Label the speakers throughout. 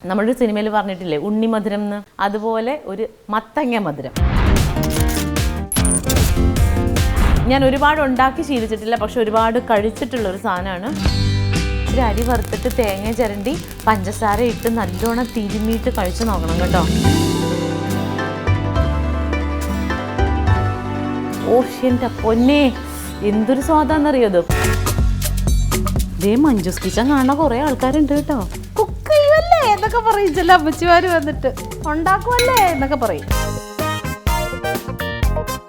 Speaker 1: നമ്മളൊരു സിനിമയിൽ പറഞ്ഞിട്ടില്ലേ ഉണ്ണിമധുരം എന്ന്, അതുപോലെ ഒരു മത്തങ്ങ മധുരം. ഞാൻ ഒരുപാട് ഉണ്ടാക്കി ശീലിച്ചിട്ടില്ല, പക്ഷെ ഒരുപാട് കഴിച്ചിട്ടുള്ളൊരു സാധനമാണ്. ഒരു അരി വറുത്തിട്ട് തേങ്ങ ചിരണ്ടി പഞ്ചസാര ഇട്ട് നല്ലോണം തിരുമ്മിയിട്ട് കഴിച്ച് നോക്കണം കേട്ടോ. ഓഷ്യൻ്റെ പൊന്നെ, എന്തൊരു സ്വാദാന്നറിയോ. ഇതേ മഞ്ജുസ് കിച്ചൻ കാണുന്ന കുറേ ആൾക്കാരുണ്ട് കേട്ടോ. കുക്ക് ചെയ്യുമല്ലേ എന്നൊക്കെ പറയും ചില അമ്മച്ചിമാർ വന്നിട്ട്, ഉണ്ടാക്കുമല്ലേ എന്നൊക്കെ പറയും.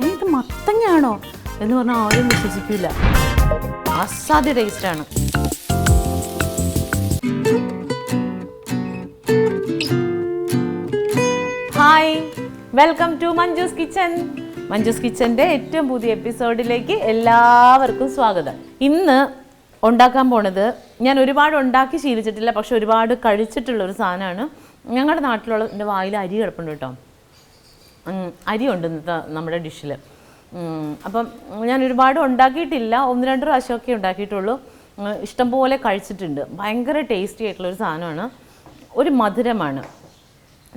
Speaker 1: ഇത് മത്തങ്ങയാണോ എന്ന് പറഞ്ഞാൽ ആരും വിശ്വസിക്കില്ല. അസാധ്യ ടേസ്റ്റാണ്. Hi, welcome to Manju's kitchen. Manju's കിച്ചൻ്റെ ഏറ്റവും പുതിയ എപ്പിസോഡിലേക്ക് എല്ലാവർക്കും സ്വാഗതം. ഇന്ന് ഉണ്ടാക്കാൻ പോണത് ഞാൻ ഒരുപാട് ഉണ്ടാക്കി ശീലിച്ചിട്ടില്ല, പക്ഷെ ഒരുപാട് കഴിച്ചിട്ടുള്ളൊരു സാധനമാണ്. ഞങ്ങളുടെ നാട്ടിലുള്ള എൻ്റെ വായിൽ അരി കിടപ്പുണ്ട് കേട്ടോ. അരിയുണ്ട് ഇന്നത്തെ നമ്മുടെ ഡിഷിൽ. അപ്പം ഞാൻ ഒരുപാട് ഉണ്ടാക്കിയിട്ടില്ല, 1-2 പ്രാവശ്യമൊക്കെ ഉണ്ടാക്കിയിട്ടുള്ളൂ. ഇഷ്ടംപോലെ കഴിച്ചിട്ടുണ്ട്. ഭയങ്കര ടേസ്റ്റി ആയിട്ടുള്ളൊരു സാധനമാണ്. ഒരു മധുരമാണ്.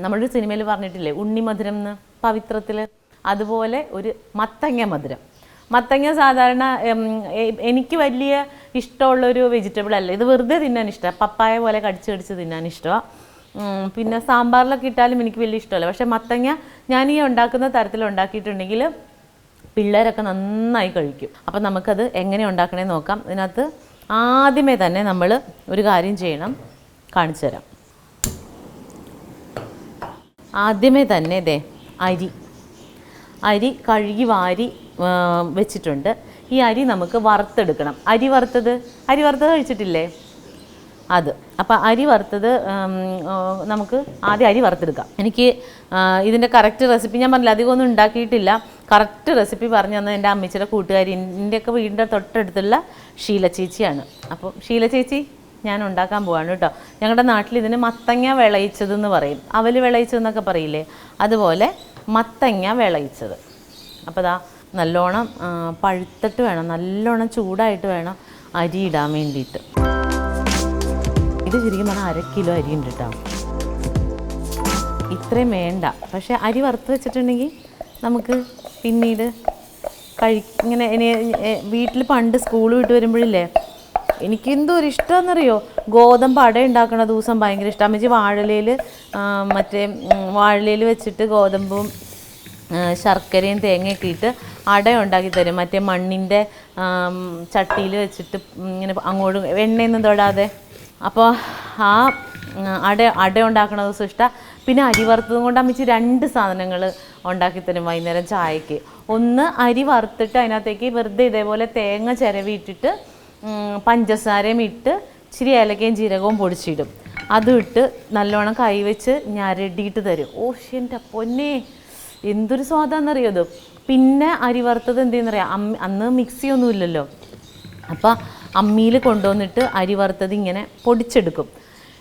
Speaker 1: നമ്മളൊരു സിനിമയിൽ പറഞ്ഞിട്ടില്ലേ ഉണ്ണിമധുരം എന്ന്, പവിത്രത്തിൽ, അതുപോലെ ഒരു മത്തങ്ങ മധുരം. മത്തങ്ങ സാധാരണ എനിക്ക് വലിയ ഇഷ്ടമുള്ളൊരു വെജിറ്റബിൾ അല്ല. ഇത് വെറുതെ തിന്നാൻ ഇഷ്ടമാണ്, പപ്പായ പോലെ കടിച്ച് തിന്നാൻ ഇഷ്ടമാണ്. പിന്നെ സാമ്പാറിലൊക്കെ ഇട്ടാലും എനിക്ക് വലിയ ഇഷ്ടമല്ല. പക്ഷേ മത്തങ്ങ ഞാൻ ഈ ഉണ്ടാക്കുന്ന തരത്തിൽ ഉണ്ടാക്കിയിട്ടുണ്ടെങ്കിൽ പിള്ളേരൊക്കെ നന്നായി കഴിക്കും. അപ്പം നമുക്കത് എങ്ങനെ ഉണ്ടാക്കണേ നോക്കാം. ഇതിനകത്ത് ആദ്യമേ തന്നെ നമ്മൾ ഒരു കാര്യം ചെയ്യണം, കാണിച്ചു തരാം. ആദ്യമേ തന്നെ ഇതേ അരി കഴുകി വാരി വെച്ചിട്ടുണ്ട്. ഈ അരി നമുക്ക് വറുത്തെടുക്കണം. അരി വറുത്തത് കഴിച്ചിട്ടില്ലേ അത്. അപ്പോൾ അരി വറുത്തത് നമുക്ക് ആദ്യം അരി വറുത്തെടുക്കാം. എനിക്ക് ഇതിൻ്റെ കറക്റ്റ് റെസിപ്പി ഞാൻ പറഞ്ഞില്ല, അധികമൊന്നും ഉണ്ടാക്കിയിട്ടില്ല. കറക്റ്റ് റെസിപ്പി പറഞ്ഞു തന്നത് എൻ്റെ അമ്മച്ചിയുടെ കൂട്ടുകാരി, എൻ്റെയൊക്കെ വീടിൻ്റെ തൊട്ടടുത്തുള്ള ഷീല ചേച്ചിയാണ്. അപ്പോൾ ഷീല ചേച്ചി, ഞാൻ ഉണ്ടാക്കാൻ പോവാണ് കേട്ടോ. ഞങ്ങളുടെ നാട്ടിൽ ഇതിന് മത്തങ്ങ വിളയിച്ചതെന്ന് പറയും, അവൽ വിളയിച്ചതെന്നൊക്കെ പറയില്ലേ, അതുപോലെ മത്തങ്ങ വിളയിച്ചത്. അപ്പോൾ ദാ നല്ലോണം പഴുത്തിട്ട് വേണം, നല്ലോണം ചൂടായിട്ട് വേണം അരി ഇടാൻ വേണ്ടിയിട്ട്. ഇത് ശരിക്കും പറഞ്ഞാൽ 1/2 കിലോ അരി ഉണ്ട് കേട്ടോ. ഇത്രയും വേണ്ട, പക്ഷേ അരി വറുത്ത് വെച്ചിട്ടുണ്ടെങ്കിൽ നമുക്ക് പിന്നീട് ഇങ്ങനെ വീട്ടിൽ പണ്ട് സ്കൂൾ വിട്ട് വരുമ്പോഴില്ലേ, എനിക്കെന്തോ ഒരു ഇഷ്ടമെന്നറിയോ, ഗോതമ്പ് അട ഉണ്ടാക്കുന്ന ദിവസം ഭയങ്കര ഇഷ്ടം. അമ്മച്ചി വാഴയിലയിൽ വെച്ചിട്ട് ഗോതമ്പും ശർക്കരയും തേങ്ങയൊക്കെ ഇട്ട് അട ഉണ്ടാക്കി തരും. മറ്റേ മണ്ണിൻ്റെ ചട്ടിയിൽ വെച്ചിട്ട് ഇങ്ങനെ അങ്ങോട്ടും എണ്ണയൊന്നും തൊടാതെ. അപ്പോൾ ആ അട ഉണ്ടാക്കുന്ന ദിവസം ഇഷ്ടമാണ്. പിന്നെ അരി വറുത്തതും കൊണ്ട് അമ്മച്ചി 2 സാധനങ്ങൾ ഉണ്ടാക്കിത്തരും വൈകുന്നേരം ചായക്ക്. ഒന്ന്, അരി വറുത്തിട്ട് അതിനകത്തേക്ക് വെറുതെ ഇതേപോലെ തേങ്ങ ചിരവിയിട്ടിട്ട് പഞ്ചസാരയും ഇട്ട് ഇച്ചിരി ഏലക്കയും ജീരകവും പൊടിച്ചിടും. അതും ഇട്ട് നല്ലോണം കൈവച്ച് ഞരടിയിട്ട് തരും. ഓഷ്യൻ്റെ പൊന്നെ, എന്തൊരു സ്വാദാന്നറിയോ. പിന്നെ അരി വറുത്തത് എന്ത് ചെയ്യുന്നറിയാം, അന്ന് മിക്സിയൊന്നും ഇല്ലല്ലോ. അപ്പോൾ അമ്മിയിൽ കൊണ്ടുവന്നിട്ട് അരി വറുത്തത് ഇങ്ങനെ പൊടിച്ചെടുക്കും.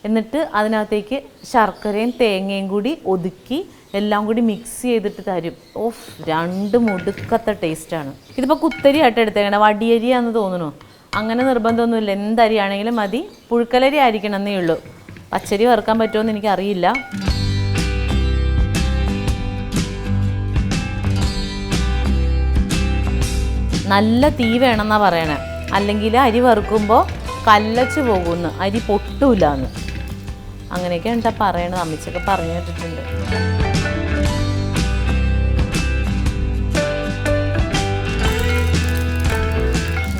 Speaker 1: എന്നിട്ട് അതിനകത്തേക്ക് ശർക്കരയും തേങ്ങയും കൂടി ഒതുക്കി എല്ലാം കൂടി മിക്സ് ചെയ്തിട്ട് തരും. ഓഫ്, 2 മുടുക്കത്തെ ടേസ്റ്റാണ്. ഇതിപ്പോൾ കുത്തരി ആയിട്ട് എടുത്തേക്കണം, വടിയരിയാന്ന് തോന്നുന്നു. അങ്ങനെ നിർബന്ധമൊന്നുമില്ല, എന്തരിയാണെങ്കിലും മതി. പുഴുക്കലരി ആയിരിക്കണം എന്നേ ഉള്ളൂ. പച്ചരി വറുക്കാൻ പറ്റുമോയെന്ന് എനിക്കറിയില്ല. നല്ല തീ വേണമെന്നാണ് പറയണേ, അല്ലെങ്കിൽ അരി വറുക്കുമ്പോൾ കല്ലച്ച് പോകുമെന്ന്, അരി പൊട്ടൂല എന്ന്. അങ്ങനെയൊക്കെ എന്താ പറയണത്, അമ്മച്ചൊക്കെ പറഞ്ഞു കേട്ടിട്ടുണ്ട്.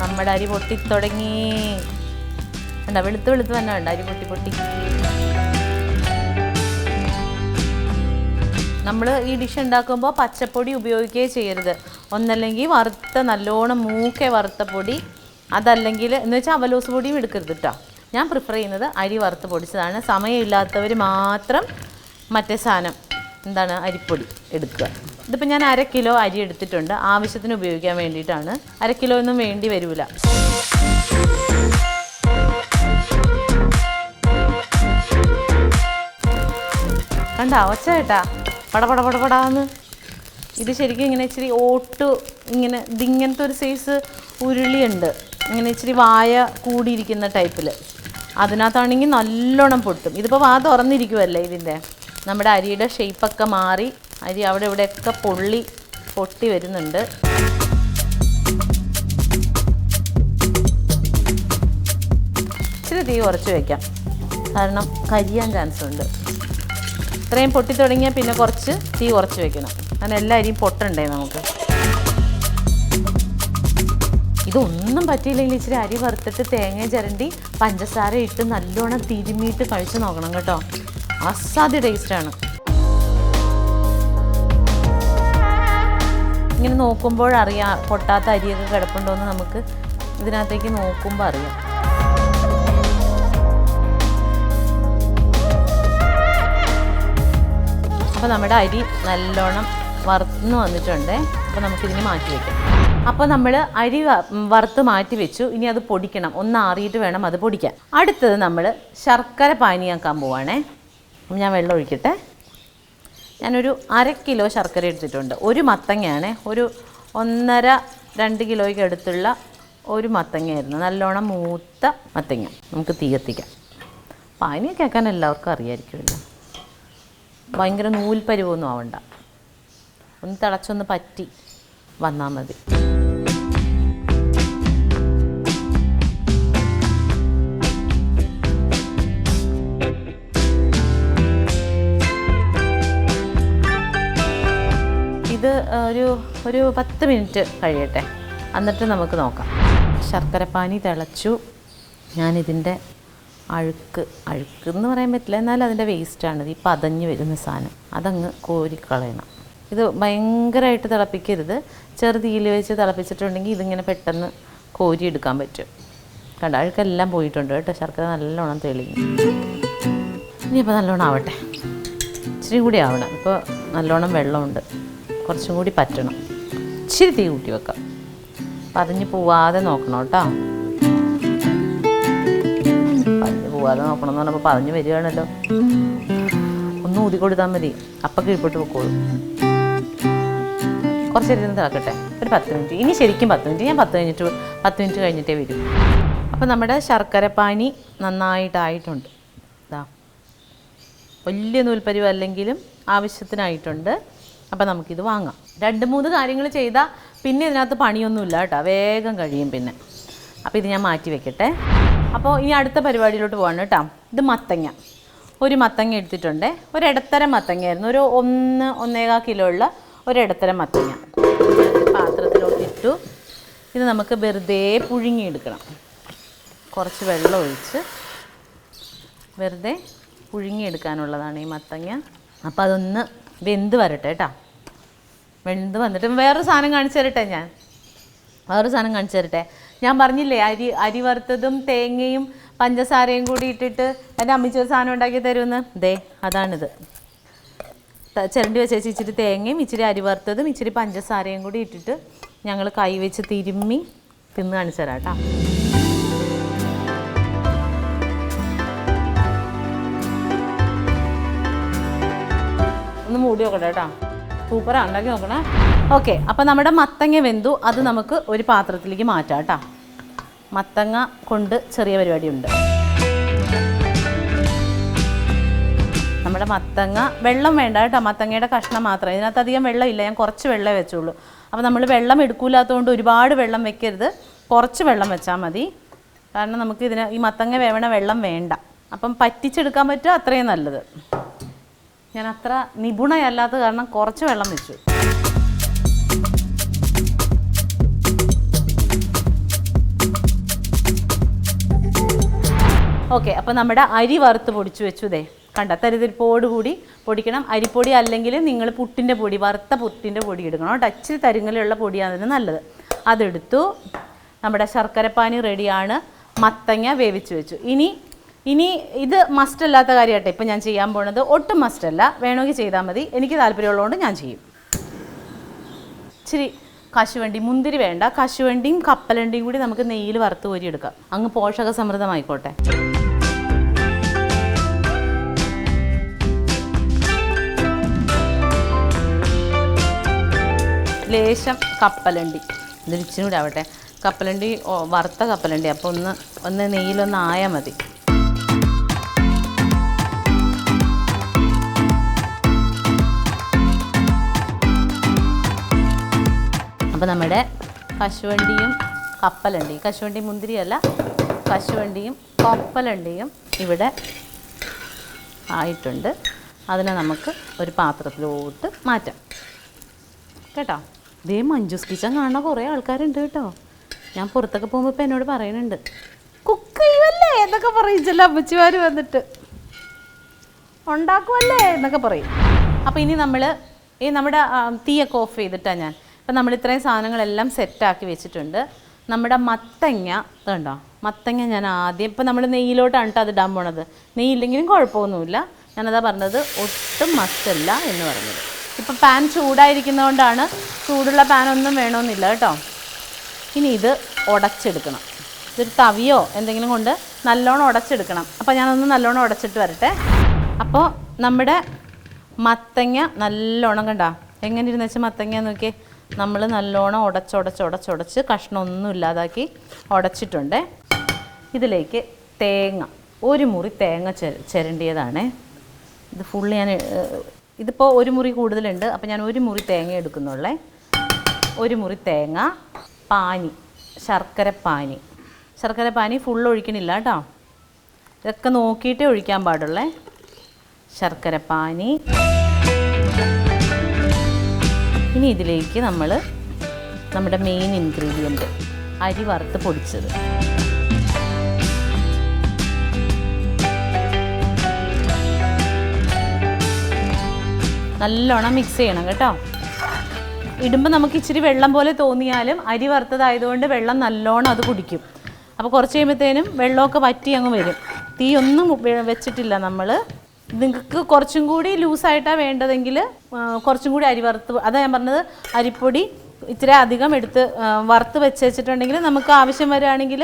Speaker 1: നമ്മുടെ അരി പൊട്ടിത്തുടങ്ങി. വേണ്ട, വെളുത്ത് തന്നെ വേണ്ട, അരി പൊട്ടി. നമ്മൾ ഈ ഡിഷ് ഉണ്ടാക്കുമ്പോൾ പച്ചപ്പൊടി ഉപയോഗിക്കുകയേ ചെയ്യരുത്. ഒന്നല്ലെങ്കിൽ നല്ലോണം മൂക്കെ വറുത്ത പൊടി, അതല്ലെങ്കിൽ എന്ന് വെച്ചാൽ അവലോസ് പൊടിയും എടുക്കരുത് കേട്ടോ. ഞാൻ പ്രിഫർ ചെയ്യുന്നത് അരി വറുത്ത് പൊടിച്ചതാണ്. സമയമില്ലാത്തവർ മാത്രം മറ്റേ സാധനം എന്താണ് അരിപ്പൊടി എടുക്കുക. ഇതിപ്പോൾ ഞാൻ 1/2 കിലോ അരി എടുത്തിട്ടുണ്ട്, ആവശ്യത്തിന് ഉപയോഗിക്കാൻ വേണ്ടിയിട്ടാണ്. 1/2 കിലോ ഒന്നും വേണ്ടി വരില്ല. കണ്ടാ ഒച്ച കേട്ടാ, പടപടാന്ന്. ഇത് ശരിക്കും ഇങ്ങനെ ഇച്ചിരി ഇതിങ്ങനത്തെ ഒരു സൈസ് ഉരുളിയുണ്ട്, ഇങ്ങനെ ഇച്ചിരി വായ കൂടിയിരിക്കുന്ന ടൈപ്പിൽ. അതിനകത്താണെങ്കിൽ നല്ലോണം പൊട്ടും. ഇതിപ്പോൾ വാ തുറന്നിരിക്കുമല്ലേ ഇതിൻ്റെ. നമ്മുടെ അരിയുടെ ഷേപ്പൊക്കെ മാറി അരി അവിടെ ഇവിടെയൊക്കെ പൊട്ടി വരുന്നുണ്ട്. ഇച്ചിരി തീ കുറച്ച് വയ്ക്കാം, കാരണം കരിയാൻ ചാൻസ് ഉണ്ട്. ഇത്രയും പൊട്ടി തുടങ്ങിയാൽ പിന്നെ കുറച്ച് തീ കുറച്ച് വെക്കണം, കാരണം എല്ലാ അരിയും പൊട്ടണ്ടേ നമുക്ക്. ഇതൊന്നും പറ്റിയില്ലെങ്കിൽ ഇച്ചിരി അരി വറുത്തിട്ട് തേങ്ങ ചിരണ്ടി പഞ്ചസാര ഇട്ട് നല്ലോണം തിരുമ്മിയിട്ട് കഴിച്ച് നോക്കണം കേട്ടോ. അസാധ്യ ടേസ്റ്റാണ്. ഇങ്ങനെ നോക്കുമ്പോഴറിയാം പൊട്ടാത്ത അരിയൊക്കെ കിടപ്പുണ്ടോയെന്ന് നമുക്ക് ഇതിനകത്തേക്ക് നോക്കുമ്പോൾ അറിയാം. അപ്പോൾ നമ്മുടെ അരി നല്ലോണം വറുന്ന് വന്നിട്ടുണ്ട്. അപ്പോൾ നമുക്കിതിന് മാറ്റി വയ്ക്കാം. അപ്പോൾ നമ്മൾ അരി വറുത്ത് മാറ്റി വെച്ചു. ഇനി അത് പൊടിക്കണം, ഒന്ന് ആറിയിട്ട് വേണം അത് പൊടിക്കാൻ. അടുത്തത് നമ്മൾ ശർക്കര പാനിയാക്കാൻ പോവുകയാണേ. ഞാൻ വെള്ളം ഒഴിക്കട്ടെ. ഞാനൊരു 1/2 കിലോ ശർക്കര എടുത്തിട്ടുണ്ട്. ഒരു മത്തങ്ങയാണ്, ഒരു 1.5-2 കിലോയ്ക്ക് അടുത്തുള്ള ഒരു മത്തങ്ങയായിരുന്നു, നല്ലോണം മൂത്ത മത്തങ്ങ. നമുക്ക് തീ കത്തിക്കാം. പാനിയൊക്കെ ആക്കാൻ എല്ലാവർക്കും അറിയാമായിരിക്കുമല്ലോ. ഭയങ്കര നൂൽപ്പരുവൊന്നും ആവണ്ട, ഒന്ന് തിളച്ചൊന്ന് പറ്റി വന്നാൽ മതി. ഇത് ഒരു 10 മിനിറ്റ് കഴിയട്ടെ, എന്നിട്ട് നമുക്ക് നോക്കാം. ശർക്കരപ്പാനി തിളച്ചു. ഞാനിതിൻ്റെ അഴുക്കെന്ന് പറയാൻ പറ്റില്ല, എന്നാലും അതിൻ്റെ വേസ്റ്റാണ് ഈ പതഞ്ഞ് വരുന്ന സാധനം, അതങ്ങ് കോരിക്കളയണം. ഇത് ഭയങ്കരമായിട്ട് തിളപ്പിക്കരുത്, ചെറുതീയിൽ വെച്ച് തിളപ്പിച്ചിട്ടുണ്ടെങ്കിൽ ഇതിങ്ങനെ പെട്ടെന്ന് കോരിയെടുക്കാൻ പറ്റും. കണ്ട അഴുക്കെല്ലാം പോയിട്ടുണ്ട് കേട്ടോ. ശർക്കര നല്ലോണം തെളിഞ്ഞു. ഇനിയിപ്പോൾ നല്ലോണം ആവട്ടെ, ഇച്ചിരി കൂടി ആവണം. ഇപ്പോൾ നല്ലോണം വെള്ളമുണ്ട്, കുറച്ചും കൂടി പറ്റണം. ഇച്ചിരി തീ കൂട്ടി വെക്കാം, പതഞ്ഞ് പോവാതെ നോക്കണം കേട്ടോ. പതഞ്ഞ് പോവാതെ നോക്കണം എന്ന് പറഞ്ഞപ്പോൾ പതഞ്ഞ് വരികയാണല്ലോ. ഒന്ന് ഊതി കൊടുത്താൽ മതി, അപ്പം കീഴ്പോട്ട് വെക്കോളും. കുറച്ച് നേരം തിളക്കട്ടെ, ഒരു 10 മിനിറ്റ്. ഇനി ശരിക്കും 10 മിനിറ്റ്, ഞാൻ 10 മിനിറ്റ് കഴിഞ്ഞിട്ടേ വരും. അപ്പോൾ നമ്മുടെ ശർക്കരപ്പാനി നന്നായിട്ടായിട്ടുണ്ട്. ഇതാ വലിയ നൂൽപ്പരിവ് അല്ലെങ്കിലും ആവശ്യത്തിനായിട്ടുണ്ട്. അപ്പോൾ നമുക്കിത് വാങ്ങാം. 2-3 കാര്യങ്ങൾ ചെയ്താൽ പിന്നെ ഇതിനകത്ത് പണിയൊന്നുമില്ല കേട്ടോ, വേഗം കഴിയും പിന്നെ. അപ്പോൾ ഇത് ഞാൻ മാറ്റി വെക്കട്ടെ. അപ്പോൾ ഇനി അടുത്ത പരിപാടിയിലോട്ട് പോകണം കേട്ടോ. ഇത് മത്തങ്ങ, ഒരു മത്തങ്ങ എടുത്തിട്ടുണ്ട്. ഒരു ഇടത്തരം മത്തങ്ങയായിരുന്നു, ഒരു 1-1.25 കിലോ ഉള്ള ഒരിടത്തരം മത്തങ്ങ പാത്രത്തിലോട്ട് ഇട്ടു. ഇത് നമുക്ക് വെറുതെ പുഴുങ്ങിയെടുക്കണം. കുറച്ച് വെള്ളം ഒഴിച്ച് വെറുതെ പുഴുങ്ങിയെടുക്കാനുള്ളതാണ് ഈ മത്തങ്ങ. അപ്പോൾ അതൊന്ന് വെന്ത് വരട്ടെ കേട്ടോ. വെന്ത് വന്നിട്ട് വേറൊരു സാധനം കാണിച്ചു തരട്ടെ. ഞാൻ പറഞ്ഞില്ലേ അരി വറുത്തതും തേങ്ങയും പഞ്ചസാരയും കൂടി ഇട്ടിട്ട് എൻ്റെ അമ്മച്ചി ഒരു സാധനം ഉണ്ടാക്കി തരുമെന്ന്. ദേ അതാണിത്. ചിരണ്ടി വെച്ച് ഇച്ചിരി തേങ്ങയും ഇച്ചിരി അരി വറുത്തതും ഇച്ചിരി പഞ്ചസാരയും കൂടി ഇട്ടിട്ട് ഞങ്ങൾ കൈ വെച്ച് തിരുമ്മി തിന്ന് കാണിച്ചു തരാം കേട്ടോ. ഒന്ന് മൂടി നോക്കട്ടെ കേട്ടോ. സൂപ്പറാണ്, ഉണ്ടാക്കി നോക്കണേ. ഓക്കെ, അപ്പോൾ നമ്മുടെ മത്തങ്ങ വെന്തു. അത് നമുക്ക് ഒരു പാത്രത്തിലേക്ക് മാറ്റാം കേട്ടോ. മത്തങ്ങ കൊണ്ട് ചെറിയ പരിപാടിയുണ്ട്. നമ്മുടെ മത്തങ്ങ വെള്ളം വേണ്ട കേട്ടോ, മത്തങ്ങയുടെ കഷ്ണം മാത്രം. ഇതിനകത്ത് അധികം വെള്ളമില്ല, ഞാൻ കുറച്ച് വെള്ളമേ വെച്ചുള്ളൂ. അപ്പോൾ നമ്മൾ വെള്ളം എടുക്കില്ലാത്തതുകൊണ്ട് ഒരുപാട് വെള്ളം വെക്കരുത്, കുറച്ച് വെള്ളം വെച്ചാൽ മതി. കാരണം നമുക്ക് ഈ മത്തങ്ങ വേവണ വെള്ളം വേണ്ട. അപ്പം പറ്റിച്ചെടുക്കാൻ പറ്റുമോ അത്രയും നല്ലത്. ഞാൻ അത്ര നിപുണയല്ലാത്ത കാരണം കുറച്ച് വെള്ളം വെച്ചു. ഓക്കെ, അപ്പോൾ നമ്മുടെ അരി വറുത്ത് പൊടിച്ചു വെച്ചു. ദേ കണ്ട, തരിതരിപ്പോട് കൂടി പൊടിക്കണം. അരിപ്പൊടി അല്ലെങ്കിൽ നിങ്ങൾ പുട്ടിൻ്റെ പൊടി, വറുത്ത പുട്ടിൻ്റെ പൊടി എടുക്കണം. ടച്ച് തരിങ്ങലുള്ള പൊടിയാണ് അതിന് നല്ലത്. അതെടുത്തു. നമ്മുടെ ശർക്കരപ്പാനി റെഡിയാണ്. മത്തങ്ങ വേവിച്ച് വെച്ചു. ഇനി ഇത് മസ്റ്റ് അല്ലാത്ത കാര്യമാട്ടെ ഇപ്പം ഞാൻ ചെയ്യാൻ പോണത്. ഒട്ടും മസ്റ്റല്ല, വേണമെങ്കിൽ ചെയ്താൽ മതി. എനിക്ക് താല്പര്യമുള്ളതുകൊണ്ട് ഞാൻ ചെയ്യും. ഇച്ചിരി കശുവണ്ടി, മുന്തിരി വേണ്ട, കശുവണ്ടിയും കപ്പലണ്ടിയും കൂടി നമുക്ക് നെയ്യിൽ വറുത്ത് കോരിയെടുക്കാം. അങ്ങ് പോഷക സമൃദ്ധമായിക്കോട്ടെ. ലേശം കപ്പലണ്ടി, ഇതിൽ ഇച്ചിരി കൂടെ ആവട്ടെ. കപ്പലണ്ടി വറുത്ത കപ്പലണ്ടി, അപ്പോൾ ഒന്ന് നെയ്യിലൊന്ന് ആയാൽ മതി. അപ്പോൾ നമ്മുടെ കശുവണ്ടിയും കപ്പലണ്ടിയും, കശുവണ്ടി മുന്തിരിയല്ല, കശുവണ്ടിയും കപ്പലണ്ടിയും ഇവിടെ ആയിട്ടുണ്ട്. അതിനെ നമുക്ക് ഒരു പാത്രത്തിലോട്ട് മാറ്റാം കേട്ടോ. ഇതേ മഞ്ജൂസ് കിച്ചൻ കാണുന്ന കുറേ ആൾക്കാരുണ്ട് കേട്ടോ. ഞാൻ പുറത്തൊക്കെ പോകുമ്പോൾ ഇപ്പം എന്നോട് പറയുന്നുണ്ട്, കുക്ക് ചെയ്യുമല്ലേ എന്നൊക്കെ പറയിച്ചല്ലോ അമ്മച്ചിമാർ വന്നിട്ട്, ഉണ്ടാക്കുമല്ലേ എന്നൊക്കെ പറയും. അപ്പോൾ ഇനി നമ്മൾ ഈ നമ്മുടെ തീയൊക്കെ ഓഫ് ചെയ്തിട്ടാണ് ഞാൻ. അപ്പം നമ്മൾ ഇത്രയും സാധനങ്ങളെല്ലാം സെറ്റാക്കി വെച്ചിട്ടുണ്ട്. നമ്മുടെ മത്തങ്ങ ഇതുണ്ടോ, മത്തങ്ങ ഞാൻ ആദ്യം ഇപ്പം നമ്മൾ നെയ്യിലോട്ടാണ് കേട്ടോ അത് ഇടാൻ പോണത്. നെയ്യില്ലെങ്കിലും കുഴപ്പമൊന്നുമില്ല. ഞാനതാ പറഞ്ഞത് ഒട്ടും മസ്റ്റല്ല എന്ന് പറഞ്ഞത്. ഇപ്പം പാൻ ചൂടായിരിക്കുന്നതുകൊണ്ടാണ്, ചൂടുള്ള പാനൊന്നും വേണമെന്നില്ല കേട്ടോ. ഇനി ഇത് ഉടച്ചെടുക്കണം. ഇതൊരു തവിയോ എന്തെങ്കിലും കൊണ്ട് നല്ലോണം ഉടച്ചെടുക്കണം. അപ്പോൾ ഞാനൊന്ന് നല്ലോണം ഉടച്ചിട്ട് വരട്ടെ. അപ്പോൾ നമ്മുടെ മത്തങ്ങ നല്ലോണം കണ്ടോ എങ്ങനെ ഇരുന്ന് വെച്ചാൽ മത്തങ്ങ നോക്കിയേ, നമ്മൾ നല്ലോണം ഉടച്ച് കഷ്ണമൊന്നും ഇല്ലാതാക്കി ഉടച്ചിട്ടുണ്ട്. ഇതിലേക്ക് തേങ്ങ, ഒരു മുറി തേങ്ങ ചിരണ്ടിയതാണേ. ഇത് ഫുള്ള് ഞാൻ ഇതിപ്പോൾ ഒരു മുറി കൂടുതലുണ്ട്, അപ്പോൾ ഞാൻ ഒരു മുറി തേങ്ങ എടുക്കുന്നുള്ളേ. ഒരു മുറി തേങ്ങ, പാനി, ശർക്കര പാനി ഫുള്ള് ഒഴിക്കണില്ല കേട്ടോ, ഇതൊക്കെ നോക്കിയിട്ടേ ഒഴിക്കാൻ പാടുള്ളേ. ശർക്കര പാനി. ഇനി ഇതിലേക്ക് നമ്മൾ നമ്മുടെ മെയിൻ ഇൻഗ്രീഡിയൻറ്റ് അരി വറുത്ത് പൊടിച്ചത്. നല്ലോണം മിക്സ് ചെയ്യണം കേട്ടോ. ഇടുമ്പോൾ നമുക്ക് ഇച്ചിരി വെള്ളം പോലെ തോന്നിയാലും അരി വറുത്തതായതുകൊണ്ട് വെള്ളം നല്ലോണം അത് കുടിക്കും. അപ്പോൾ കുറച്ച് കഴിയുമ്പോഴത്തേനും വെള്ളമൊക്കെ വറ്റി അങ്ങ് വരും. തീ ഒന്നും വെച്ചിട്ടില്ല നമ്മൾ. നിങ്ങൾക്ക് കുറച്ചും കൂടി ലൂസായിട്ടാണ് വേണ്ടതെങ്കിൽ കുറച്ചും കൂടി അരി വറുത്ത്, അതാണ് ഞാൻ പറഞ്ഞത്, അരിപ്പൊടി ഇച്ചിരി അധികം എടുത്ത് വറുത്ത് വെച്ചിട്ടുണ്ടെങ്കിൽ നമുക്ക് ആവശ്യം വരികയാണെങ്കിൽ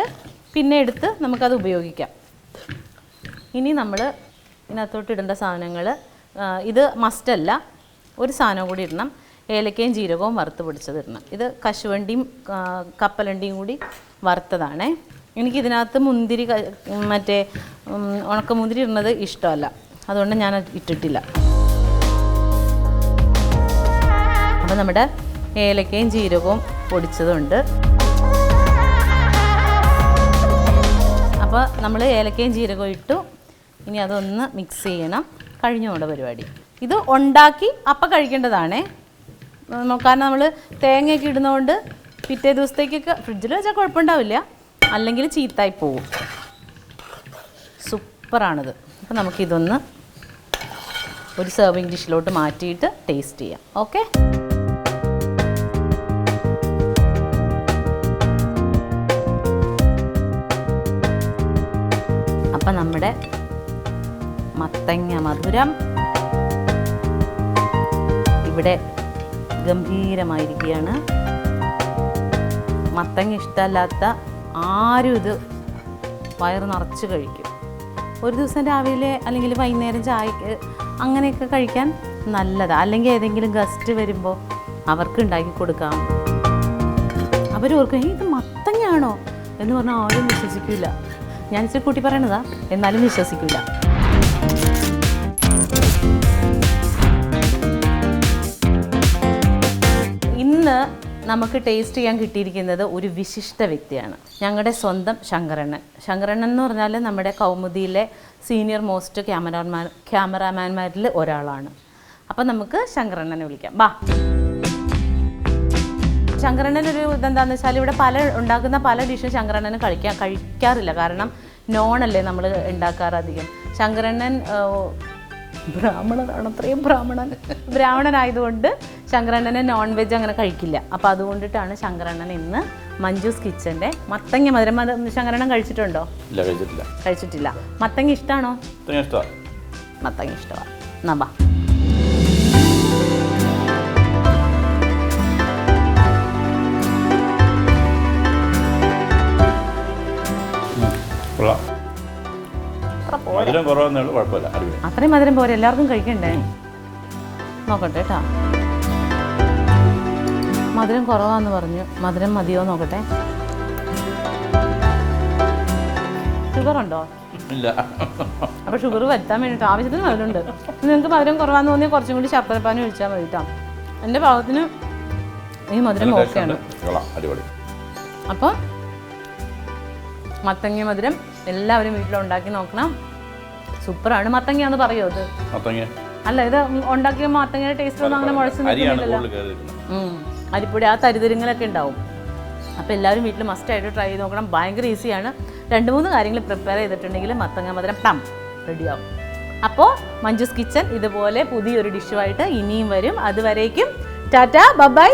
Speaker 1: പിന്നെ എടുത്ത് നമുക്കത് ഉപയോഗിക്കാം. ഇനി നമ്മൾ ഇതിനകത്തോട്ട് ഇടേണ്ട സാധനങ്ങൾ, ഇത് മസ്റ്റല്ല, ഒരു സാധനം കൂടി ഇടണം. ഏലക്കയും ജീരകവും വറുത്ത് പൊടിച്ചത് ഇടണം. ഇത് കശുവണ്ടിയും കപ്പലണ്ടിയും കൂടി വറുത്തതാണേ. എനിക്കിതിനകത്ത് മുന്തിരി, മറ്റേ ഉണക്കമുന്തിരി ഇടുന്നത് ഇഷ്ടമല്ല, അതുകൊണ്ട് ഞാൻ ഇട്ടിട്ടില്ല. അപ്പോൾ നമ്മുടെ ഏലക്കയും ജീരകവും പൊടിച്ചതുണ്ട്. അപ്പോൾ നമ്മൾ ഏലക്കയും ജീരകവും ഇട്ടു. ഇനി അതൊന്ന് മിക്സ് ചെയ്യണം. കഴിഞ്ഞോടെ പരിപാടി. ഇത് ഉണ്ടാക്കി അപ്പം കഴിക്കേണ്ടതാണേ. കാരണം നമ്മൾ തേങ്ങയൊക്കെ ഇടുന്നതുകൊണ്ട് പിറ്റേ ദിവസത്തേക്കൊക്കെ ഫ്രിഡ്ജിൽ വെച്ചാൽ കുഴപ്പമുണ്ടാവില്ല, അല്ലെങ്കിൽ ചീത്തായി പോവും. സൂപ്പറാണിത്. അപ്പോൾ നമുക്കിതൊന്ന് ഒരു സെർവിങ് ഡിഷിലോട്ട് മാറ്റിയിട്ട് ടേസ്റ്റ് ചെയ്യാം. ഓക്കെ, അപ്പം നമ്മുടെ മത്തങ്ങ മധുരം ഇവിടെ ഗംഭീരമായിരിക്കുകയാണ്. മത്തങ്ങ ഇഷ്ടമല്ലാത്ത ആരും ഇത് വയറ് നിറച്ച് കഴിക്കും. ഒരു ദിവസം രാവിലെ അല്ലെങ്കിൽ വൈകുന്നേരം ചായക്ക് അങ്ങനെയൊക്കെ കഴിക്കാൻ നല്ലതാണ്. അല്ലെങ്കിൽ ഏതെങ്കിലും ഗസ്റ്റ് വരുമ്പോൾ അവർക്ക് ഉണ്ടാക്കി കൊടുക്കാം. അവരോർക്കും ഇത് മത്തങ്ങയാണോ എന്ന് പറഞ്ഞാൽ ആരും വിശ്വസിക്കില്ല. ഞാൻ ഇച്ചിരി കൂട്ടി പറയണതാ, എന്നാലും വിശ്വസിക്കില്ല. ഇന്ന് നമുക്ക് ടേസ്റ്റ് ചെയ്യാൻ കിട്ടിയിരിക്കുന്നത് ഒരു വിശിഷ്ട വ്യക്തിയാണ്, ഞങ്ങളുടെ സ്വന്തം ശങ്കരണ്ണൻ. ശങ്കരണ്ണൻ എന്ന് പറഞ്ഞാൽ നമ്മുടെ കൗമുദിയിലെ സീനിയർ മോസ്റ്റ് ക്യാമറാമാൻമാരിൽ ഒരാളാണ്. അപ്പം നമുക്ക് ശങ്കരണ്ണനെ വിളിക്കാം. ബാ. ശങ്കരണ്ണനൊരു ഇതെന്താണെന്ന് വെച്ചാൽ ഇവിടെ ഉണ്ടാക്കുന്ന പല ഡിഷും ശങ്കരണ്ണന് കഴിക്കാറില്ല. കാരണം നോണല്ലേ നമ്മൾ ഉണ്ടാക്കാറ് അധികം. ശങ്കരണ്ണൻ ബ്രാഹ്മണനാണ്, അത്രയും ബ്രാഹ്മണനായതുകൊണ്ട് ശങ്കരണ്ണനെ നോൺ വെജ് അങ്ങനെ കഴിക്കില്ല. അപ്പോൾ അതുകൊണ്ടിട്ടാണ് ശങ്കരണ്ണൻ ഇന്ന് മഞ്ജൂസ് കിച്ചൻ്റെ മത്തങ്ങ മധുരം. ശങ്കരണ്ണൻ കഴിച്ചിട്ടുണ്ടോ?
Speaker 2: ഇല്ല,
Speaker 1: കഴിച്ചിട്ടില്ല. മത്തങ്ങ ഇഷ്ടമാണോ? മത്തങ്ങ ഇഷ്ടമാണ്. എന്നാ ബാ. അത്രയും മധുരം പോരെ, എല്ലാവർക്കും കഴിക്കണ്ടേ? നോക്കട്ടെ കേട്ടോ. മധുരം കുറവാന്ന് പറഞ്ഞു, മധുരം മതിയോ നോക്കട്ടെ. ഷുഗർ ഉണ്ടോ?
Speaker 2: ഇല്ല.
Speaker 1: അപ്പോൾ ഷുഗർ വരുത്താൻ വേണ്ടിയിട്ട് ആവശ്യത്തിന് മധുരമുണ്ട്. നിങ്ങൾക്ക് മധുരം കുറവാന്ന് തോന്നിയാൽ കുറച്ചും കൂടി ശർക്കരപ്പാനി ഒഴിച്ചാൽ മതി കേട്ടോ. എൻ്റെ പാകത്തിന് ഈ മധുരം ഓക്കെയാണ്. അപ്പോൾ മത്തങ്ങ മധുരം എല്ലാവരും വീട്ടിലുണ്ടാക്കി നോക്കണം. സൂപ്പറാണ്. മത്തങ്ങയാന്ന് പറയുമോ അത്? അല്ല, ഇത് ഉണ്ടാക്കിയ മത്തങ്ങയുടെ ടേസ്റ്റ് ഒന്നും അങ്ങനെ മുളച്ച് നിൽക്കുന്നില്ലല്ലോ. അരിപ്പൊടി ആ തരിതരിങ്ങളൊക്കെ ഉണ്ടാവും. അപ്പോൾ എല്ലാവരും വീട്ടിൽ മസ്റ്റായിട്ട് ട്രൈ ചെയ്ത് നോക്കണം. ഭയങ്കര ഈസിയാണ്. 2-3 കാര്യങ്ങൾ പ്രിപ്പയർ ചെയ്തിട്ടുണ്ടെങ്കിൽ മത്തങ്ങ മധുരം റെഡിയാവും. അപ്പോൾ മഞ്ജുസ് കിച്ചൻ ഇതുപോലെ പുതിയൊരു ഡിഷുമായിട്ട് ഇനിയും വരും. അതുവരേക്കും ടാറ്റാ, ബൈ.